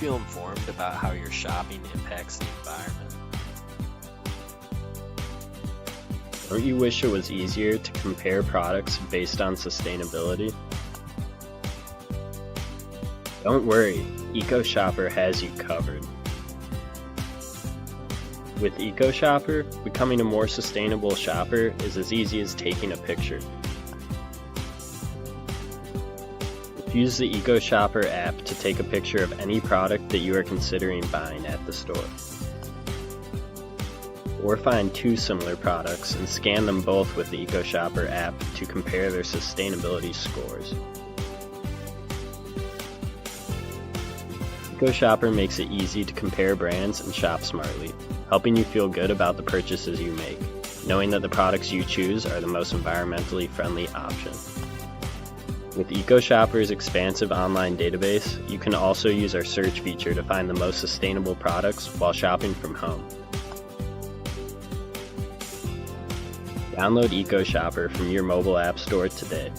feel informed about how your shopping impacts the environment. Don't you wish it was easier to compare products based on sustainability? Don't worry, EcoShopper has you covered. With EcoShopper, becoming a more sustainable shopper is as easy as taking a picture. Use the EcoShopper app to take a picture of any product that you are considering buying at the store. Or find two similar products and scan them both with the EcoShopper app to compare their sustainability scores. EcoShopper makes it easy to compare brands and shop smartly, helping you feel good about the purchases you make, knowing that the products you choose are the most environmentally friendly option. With EcoShopper's expansive online database, you can also use our search feature to find the most sustainable products while shopping from home. Download EcoShopper from your mobile app store today.